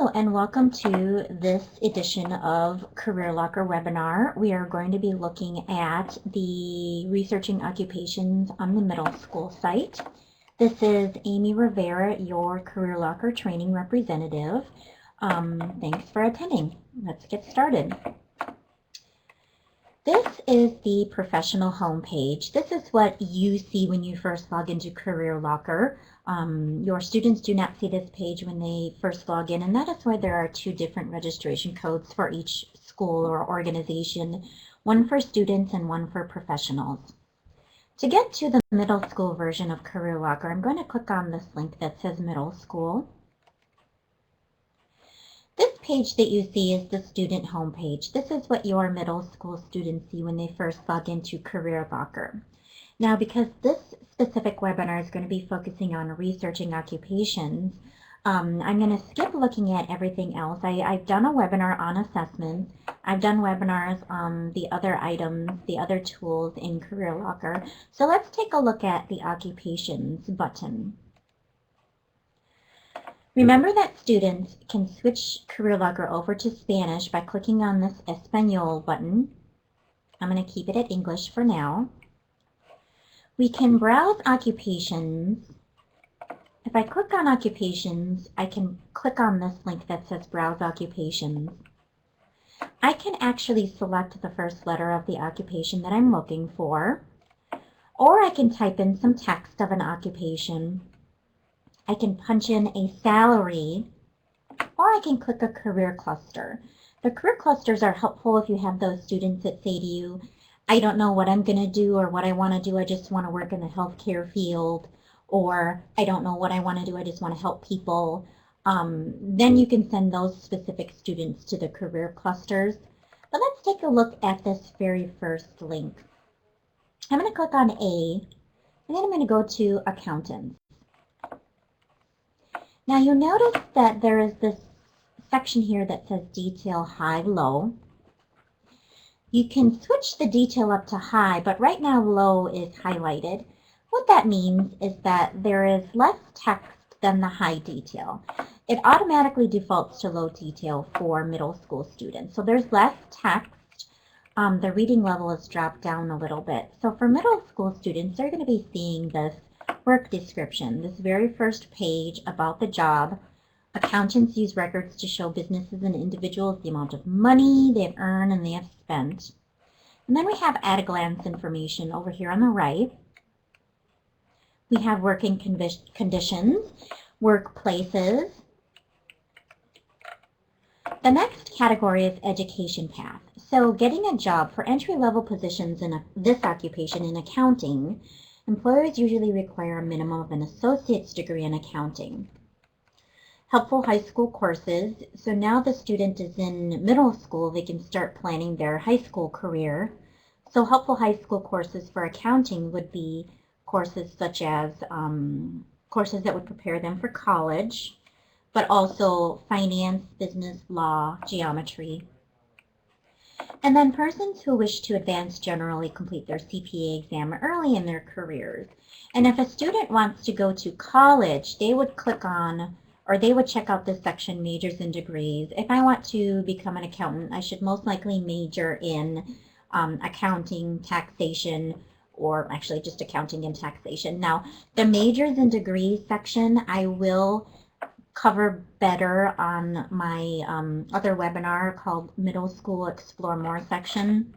And welcome to this edition of CareerLocker webinar. We are going to be looking at the researching occupations on the middle school site. This is Amy Rivera, your CareerLocker training representative. Thanks for attending. Let's get started. This is the professional homepage. This is what you see when you first log into CareerLocker. Your students do not see this page when they first log in, and that is why there are two different registration codes for each school or organization, one for students and one for professionals. To get to the middle school version of CareerLocker, I'm going to click on this link that says middle school. This page that you see is the student homepage. This is what your middle school students see when they first log into CareerLocker. Now, because this specific webinar is going to be focusing on researching occupations, I'm going to skip looking at everything else. I've done a webinar on assessments. I've done webinars on the other items, the other tools in CareerLocker. So let's take a look at the occupations button. Remember that students can switch CareerLocker over to Spanish by clicking on this Espanol button. I'm going to keep it at English for now. We can browse occupations. If I click on occupations, I can click on this link that says Browse Occupations. I can actually select the first letter of the occupation that I'm looking for, or I can type in some text of an occupation. I can punch in a salary, or I can click a career cluster. The career clusters are helpful if you have those students that say to you, I don't know what I'm going to do or what I want to do. I just want to work in the healthcare field, or I don't know what I want to do. I just want to help people. Then you can send those specific students to the career clusters. But let's take a look at this very first link. I'm going to click on A, and then I'm going to go to accountants. Now you'll notice that there is this section here that says detail high, low. You can switch the detail up to high, but right now low is highlighted. What that means is that there is less text than the high detail. It automatically defaults to low detail for middle school students. So there's less text. The reading level is dropped down a little bit. So for middle school students, they're going to be seeing this work description, this very first page about the job. Accountants use records to show businesses and individuals the amount of money they've earned and they have spent. And then we have at-a-glance information over here on the right. We have working conditions, workplaces. The next category is education path. So getting a job for entry-level positions in this occupation in accounting, employers usually require a minimum of an associate's degree in accounting. Helpful high school courses. So now the student is in middle school, they can start planning their high school career. So helpful high school courses for accounting would be courses such as courses that would prepare them for college, but also finance, business, law, geometry. And then persons who wish to advance generally complete their CPA exam early in their careers. And if a student wants to go to college, they would click on, or they would check out this section, majors and degrees. If I want to become an accountant, I should most likely major in accounting, taxation, or actually just accounting and taxation. Now, the majors and degrees section, I will cover better on my other webinar called Middle School Explore More section.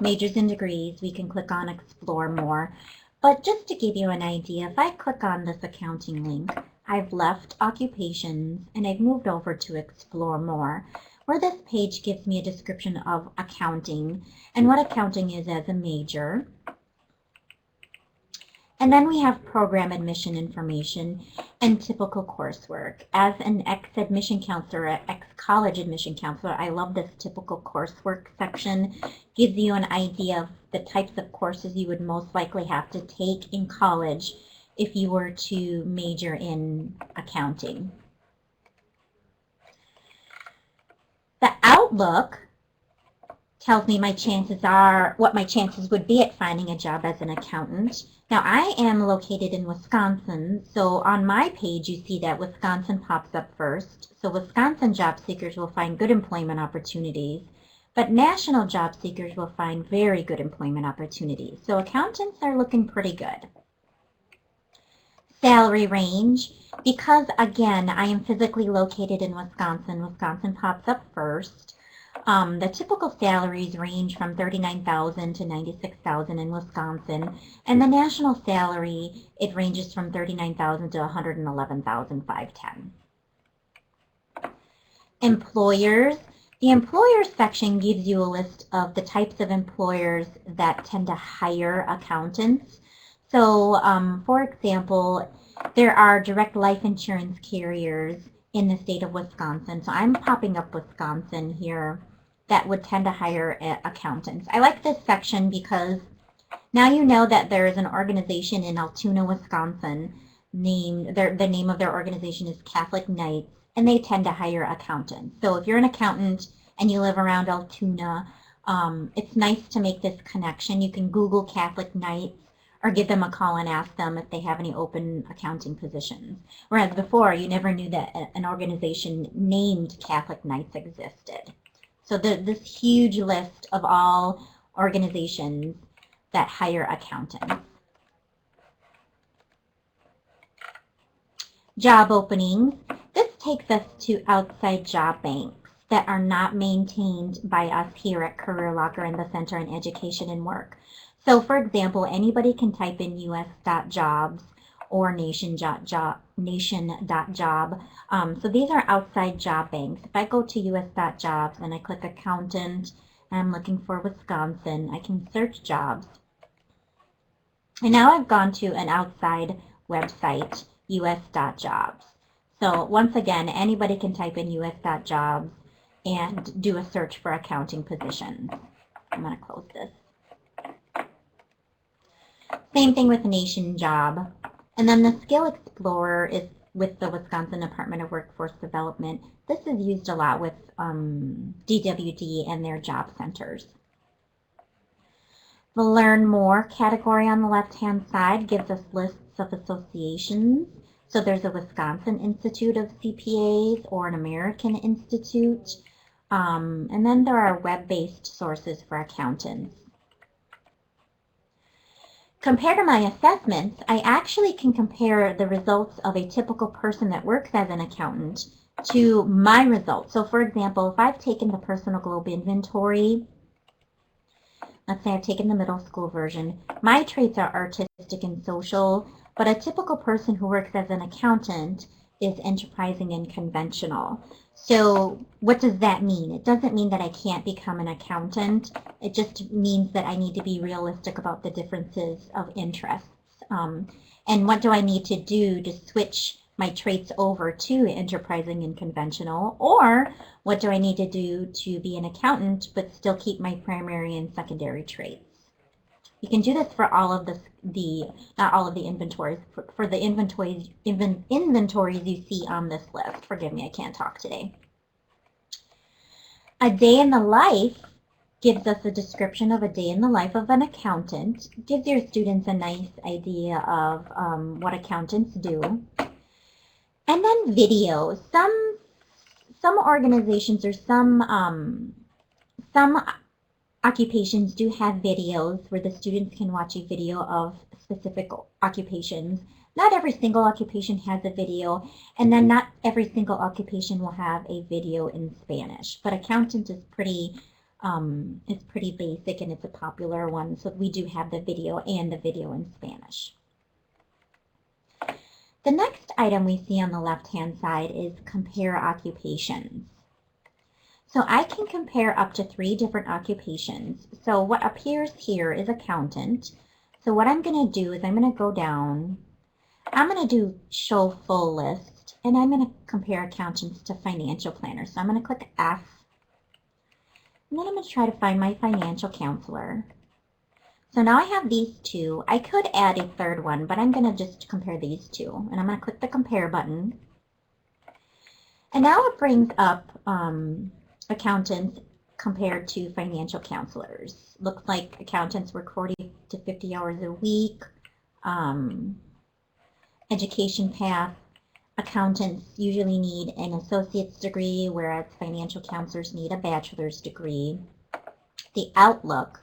Majors and degrees, we can click on Explore More. But just to give you an idea, if I click on this accounting link, I've left occupations and I've moved over to Explore More, where this page gives me a description of accounting and what accounting is as a major. And then we have program admission information and typical coursework. As an ex-admission counselor, ex-college admission counselor, I love this typical coursework section. Gives you an idea of the types of courses you would most likely have to take in college if you were to major in accounting. The Outlook tells me my chances are, what my chances would be at finding a job as an accountant. Now, I am located in Wisconsin, so on my page you see that Wisconsin pops up first. So Wisconsin job seekers will find good employment opportunities, but national job seekers will find very good employment opportunities. So accountants are looking pretty good. Salary range, because again, I am physically located in Wisconsin, Wisconsin pops up first. The typical salaries range from $39,000 to $96,000 in Wisconsin, and the national salary, it ranges from $39,000 to $111,510. Employers. The employers section gives you a list of the types of employers that tend to hire accountants. So, for example, there are direct life insurance carriers in the state of Wisconsin. So I'm popping up Wisconsin here that would tend to hire accountants. I like this section because now you know that there is an organization in Altoona, Wisconsin, the name of their organization is Catholic Knights, and they tend to hire accountants. So if you're an accountant and you live around Altoona, it's nice to make this connection. You can Google Catholic Knights or give them a call and ask them if they have any open accounting positions. Whereas before, you never knew that an organization named Catholic Knights existed. So this huge list of all organizations that hire accountants. Job openings. This takes us to outside job banks that are not maintained by us here at CareerLocker in the Center on Education and Work. So for example, anybody can type in us.jobs or nation.job. So these are outside job banks. If I go to us.jobs and I click accountant and I'm looking for Wisconsin, I can search jobs. And now I've gone to an outside website, us.jobs. So once again, anybody can type in us.jobs and do a search for accounting positions. I'm going to close this. Same thing with Nation Job. And then the Skill Explorer is with the Wisconsin Department of Workforce Development. This is used a lot with DWD and their job centers. The Learn More category on the left-hand side gives us lists of associations. So there's a Wisconsin Institute of CPAs or an American Institute. And then there are web-based sources for accountants. Compared to my assessments, I actually can compare the results of a typical person that works as an accountant to my results. So for example, if I've taken the Personal Globe Inventory, let's say I've taken the middle school version, my traits are artistic and social, but a typical person who works as an accountant is enterprising and conventional. So what does that mean? It doesn't mean that I can't become an accountant. It just means that I need to be realistic about the differences of interests. And what do I need to do to switch my traits over to enterprising and conventional? Or what do I need to do to be an accountant but still keep my primary and secondary traits? You can do this for all of not all of the inventories, for the inventories you see on this list. Forgive me, I can't talk today. A day in the life gives us a description of a day in the life of an accountant. Gives your students a nice idea of what accountants do. And then videos. Some organizations or some occupations do have videos where the students can watch a video of specific occupations. Not every single occupation has a video, and then not every single occupation will have a video in Spanish. But accountant is pretty basic and it's a popular one, so we do have the video and the video in Spanish. The next item we see on the left-hand side is compare occupations. So I can compare up to 3 different occupations. So what appears here is accountant. So what I'm going to do is I'm going to go down. I'm going to do show full list, and I'm going to compare accountants to financial planners. So I'm going to click F, and then I'm going to try to find my financial counselor. So now I have these 2. I could add a 3rd one, but I'm going to just compare these 2. And I'm going to click the compare button. And now it brings up accountants compared to financial counselors. Looks like accountants work 40 to 50 hours a week. Education path, accountants usually need an associate's degree, whereas financial counselors need a bachelor's degree. The outlook,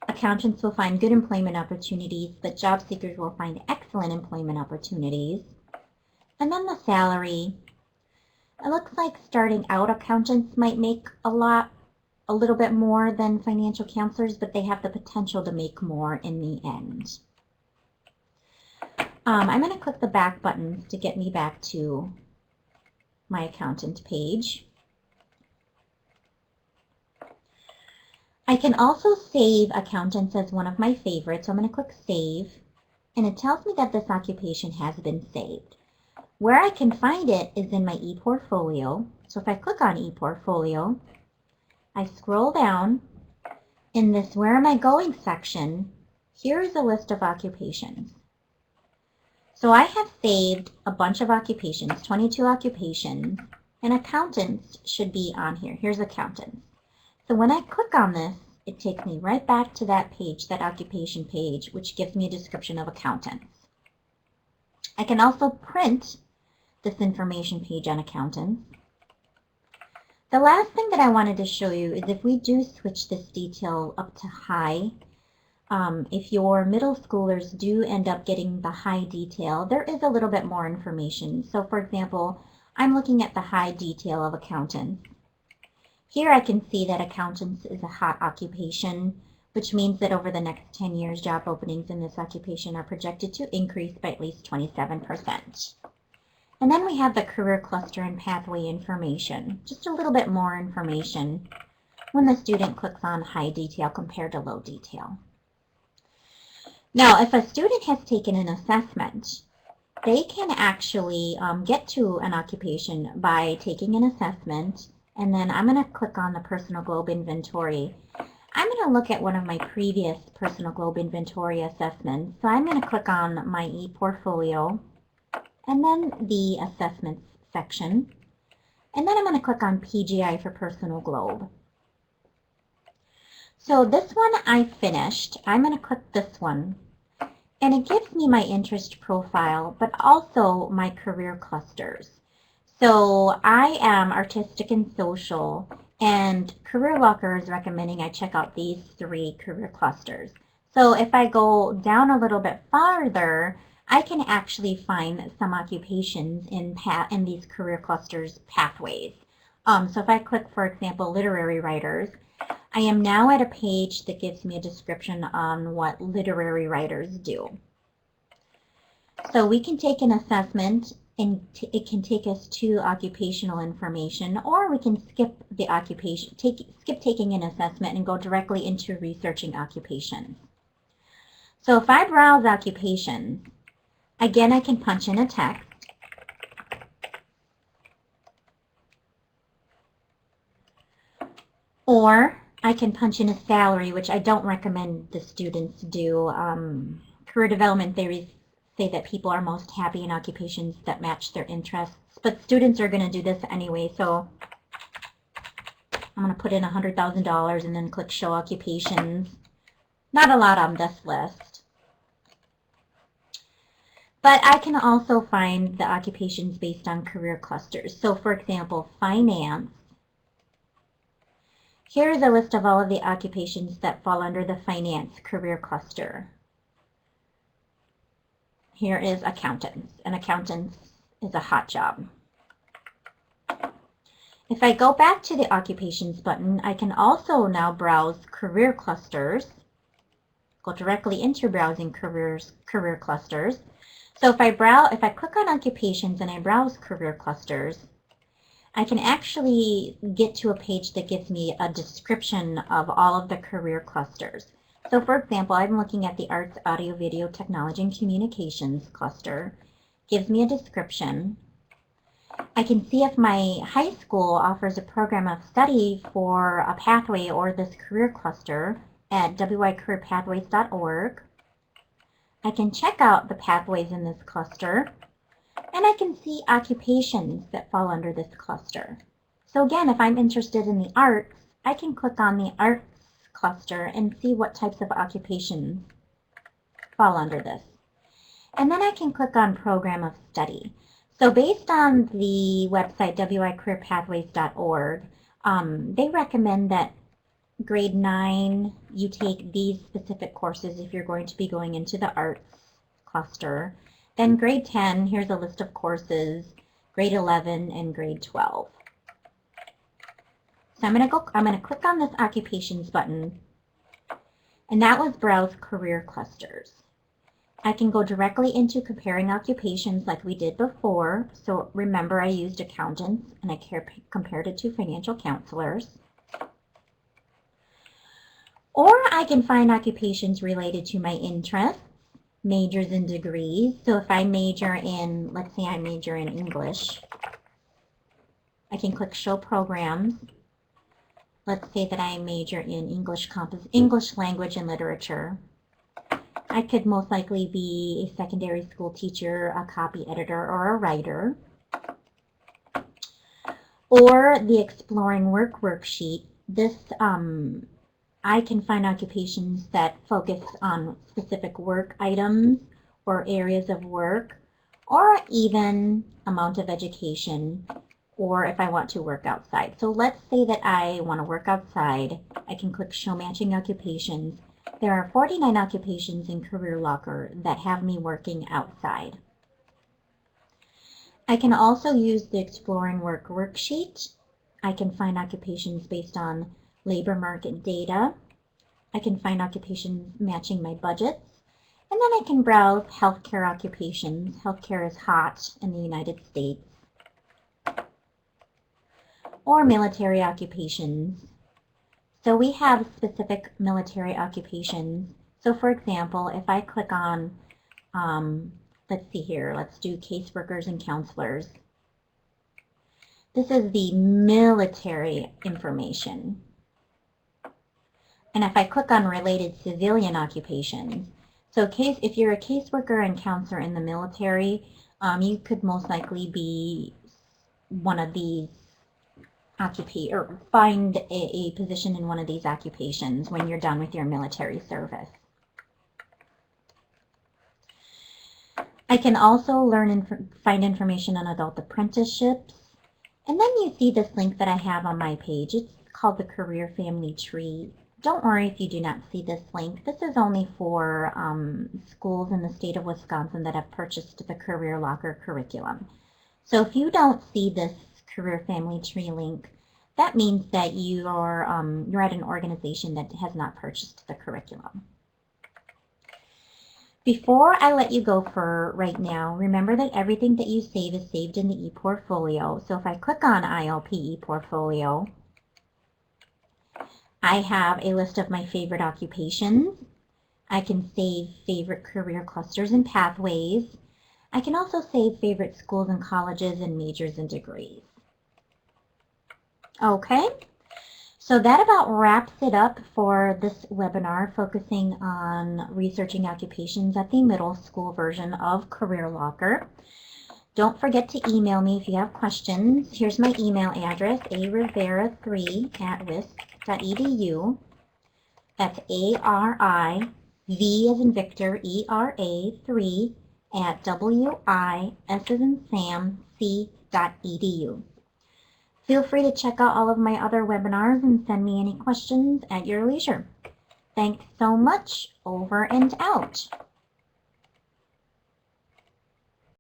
accountants will find good employment opportunities, but job seekers will find excellent employment opportunities. And then the salary, it looks like starting out accountants might make a little bit more than financial counselors, but they have the potential to make more in the end. I'm going to click the back button to get me back to my accountant page. I can also save accountants as one of my favorites, so I'm going to click save, and it tells me that this occupation has been saved. Where I can find it is in my ePortfolio. So if I click on ePortfolio, I scroll down. In this Where Am I Going section, here is a list of occupations. So I have saved a bunch of occupations, 22 occupations, and accountants should be on here. Here's accountants. So when I click on this, it takes me right back to that page, that occupation page, which gives me a description of accountants. I can also print this information page on accountants. The last thing that I wanted to show you is if we do switch this detail up to high, if your middle schoolers do end up getting the high detail, there is a little bit more information. So for example, I'm looking at the high detail of accountants. Here I can see that accountants is a hot occupation, which means that over the next 10 years, job openings in this occupation are projected to increase by at least 27%. And then we have the career cluster and pathway information, just a little bit more information when the student clicks on high detail compared to low detail. Now, if a student has taken an assessment, they can actually get to an occupation by taking an assessment, and then I'm going to click on the Personal Globe Inventory. I'm going to look at one of my previous Personal Globe Inventory assessments. So I'm going to click on my ePortfolio, and then the Assessments section, and then I'm going to click on PGI for Personal Globe. So this one I finished. I'm going to click this one, and it gives me my interest profile, but also my career clusters. So I am artistic and social, and CareerLocker is recommending I check out these 3 career clusters. So if I go down a little bit farther, I can actually find some occupations in these career clusters pathways. So if I click, for example, literary writers, I am now at a page that gives me a description on what literary writers do. So we can take an assessment, and it can take us to occupational information, or we can skip the occupation, skip taking an assessment and go directly into researching occupations. So if I browse occupations, again, I can punch in a text. Or I can punch in a salary, which I don't recommend the students do. Career development theories say that people are most happy in occupations that match their interests, but students are going to do this anyway, so I'm going to put in $100,000 and then click Show Occupations. Not a lot on this list. But I can also find the occupations based on career clusters. So for example, finance. Here's a list of all of the occupations that fall under the finance career cluster. Here is accountants, and accountants is a hot job. If I go back to the occupations button, I can also now browse career clusters. Go directly into browsing career clusters. So if I click on occupations and I browse career clusters, I can actually get to a page that gives me a description of all of the career clusters. So for example, I'm looking at the Arts, Audio, Video, Technology, and Communications cluster. Gives me a description. I can see if my high school offers a program of study for a pathway or this career cluster at wycareerpathways.org. I can check out the pathways in this cluster, and I can see occupations that fall under this cluster. So again, if I'm interested in the arts, I can click on the arts cluster and see what types of occupations fall under this. And then I can click on Program of Study. So based on the website wicareerpathways.org, they recommend that grade 9, you take these specific courses if you're going to be going into the arts cluster. Then grade 10, here's a list of courses, grade 11 and grade 12. So I'm going to click on this occupations button, and that was browse career clusters. I can go directly into comparing occupations like we did before. So remember, I used accountants and I compared it to financial counselors. Or I can find occupations related to my interests, majors and degrees. So if I major in, let's say I major in English, I can click Show Programs. Let's say that I major in English language and literature. I could most likely be a secondary school teacher, a copy editor, or a writer. Or the Exploring Work worksheet. This, I can find occupations that focus on specific work items or areas of work, or even amount of education, or if I want to work outside. So let's say that I want to work outside. I can click Show Matching Occupations. There are 49 occupations in CareerLocker that have me working outside. I can also use the Exploring Work worksheet. I can find occupations based on labor market data. I can find occupations matching my budgets. And then I can browse healthcare occupations. Healthcare is hot in the United States. Or military occupations. So we have specific military occupations. So for example, if I click on, let's see here, let's do caseworkers and counselors. This is the military information. And if I click on related civilian occupations, so if you're a caseworker and counselor in the military, you could most likely be one of these or find a position in one of these occupations when you're done with your military service. I can also learn and find information on adult apprenticeships. And then you see this link that I have on my page. It's called the Career Family Tree. Don't worry if you do not see this link. This is only for schools in the state of Wisconsin that have purchased the CareerLocker curriculum. So if you don't see this Career Family Tree link, that means that you're at an organization that has not purchased the curriculum. Before I let you go for right now, remember that everything that you save is saved in the ePortfolio. So if I click on ILP ePortfolio, I have a list of my favorite occupations. I can save favorite career clusters and pathways. I can also save favorite schools and colleges and majors and degrees. Okay, so that about wraps it up for this webinar focusing on researching occupations at the middle school version of CareerLocker. Don't forget to email me if you have questions. Here's my email address, arivera3@wisc.edu. That's ARIV as in Victor, ERA 3@WIS.edu. Feel free to check out all of my other webinars and send me any questions at your leisure. Thanks so much. Over and out.